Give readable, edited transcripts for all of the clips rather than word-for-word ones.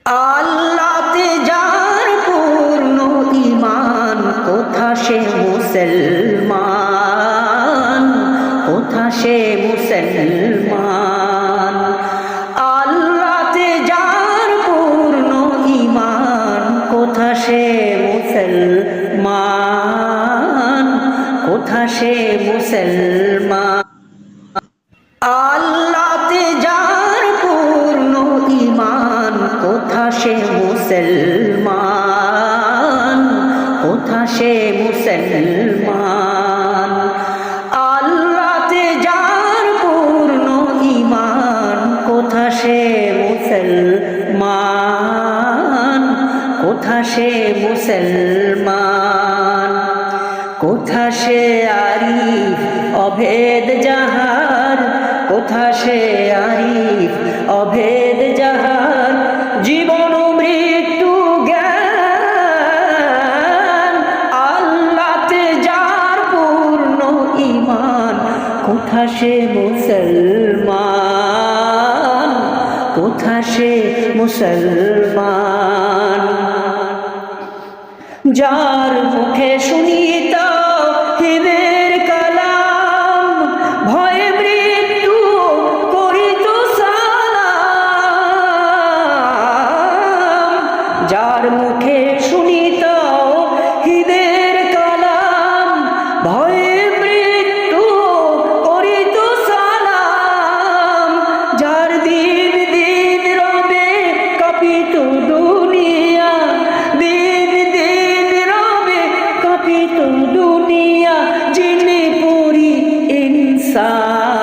আল্লাহতে যার পূর্ণ ঈমান, কোথা সে মুসলমান, কোথা সে মুসলমান। আল্লাহতে যার পূর্ণ ঈমান, কোথা সে মুসলমান, কোথা সে মুসলমান। আল্লাহতে যার পূর্ণ ঈমান, কোথা সে মুসলমান, কোথা সে মুসলমান। আল্লাহতে যার পূর্ণ ঈমান, কোথা সে মুসলমান, কোথা সে মুসলমান। কোথা সে আরিফ অভেদ যাহার, কোথা সে আরিফ অভেদ যাহার, জীবন মৃত্যু জ্ঞান। আল্লাহতে যার পূর্ণ ঈমান, কোথা সে মুসলমান, কোথা সে মুসলমান। যার মুখে শুনি তাওহীদের কালাম, ভয়ে মৃত্যু করিত সালাম। যার মুখে শুনি তাওহীদের কালাম, ভয়ে মৃত্যু করিত সালাম। যার দিন দিন রবে কাঁপিত দুনিয়া, দিন দিন রবে কাঁপিত দুনিয়া, যিনি পুরি ইনসান।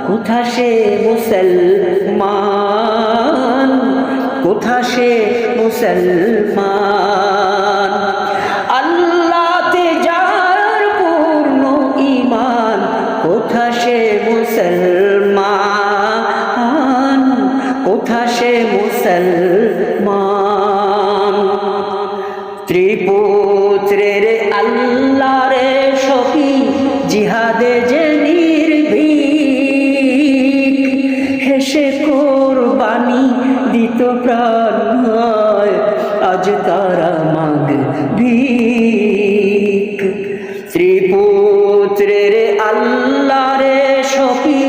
কোথা সে মুসলমান, কোথা সে মুসলমান। আল্লাহতে যার পূর্ণ ঈমান, কোথা সে মুসলমান, কোথা সে মুসলমান। ত্রিপুত্রের আল্লাহরে শফি, জিহাদে যে নির্ভীক, হেসে কোরবানি দিত প্রাণ, হয় আজ তারা মাগভীক। ত্রিপুত্রের আল্লাহরে শফি,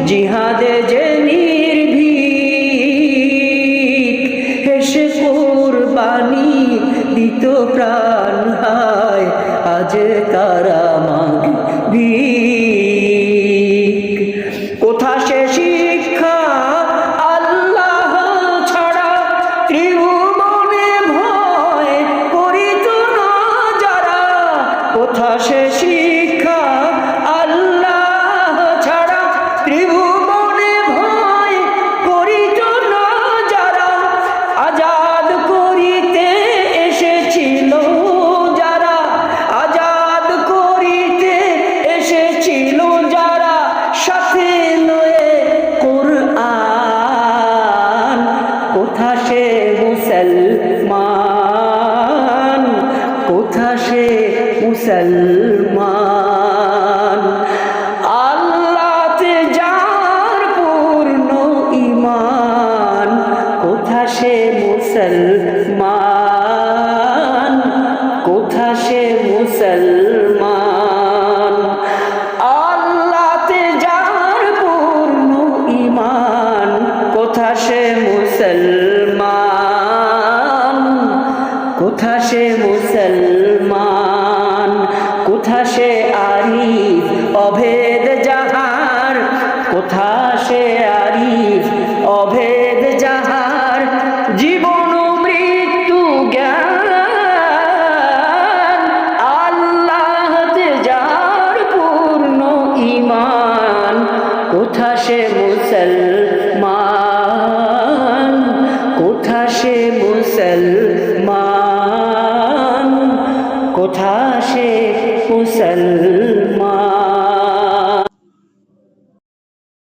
জিহাদে যে নির্ভীক, হেসে কোরবানি দিত প্রাণ, হয় আজ তারা মাগভীক। কোথা সে শিক্ষা আল্লাহ ছাড়া, ত্রিভুবনে ভয় করিত না যারা। কোথা সে শিক্ষা আল্লাহ ছাড়া, ত্রিভুবনে ভয় করিত না যারা। আজাদ করিতে এসেছিল যারা, আজাদ করিতে এসেছিল যারা, সাথে লয়ে কোরআন। কোথা সে মুসলমান, কোথা সে মুসলমান। আল্লাহতে যার পূর্ণ ঈমান, কোথা সে মুসলমান, কোথা সে মুসলমান। আল্লাহতে যার পূর্ণ ঈমান, কোথা সে মুসলমান, কোথা সে মুসলমান। কোথা সে আরিফ অভেদ যাহার, কোথা সে আরিফ অভেদ যাহার, জীবন মৃত্যু জ্ঞান। আল্লাহতে যার পূর্ণ ঈমান, কোথা সে মুসলমান, কোথা সে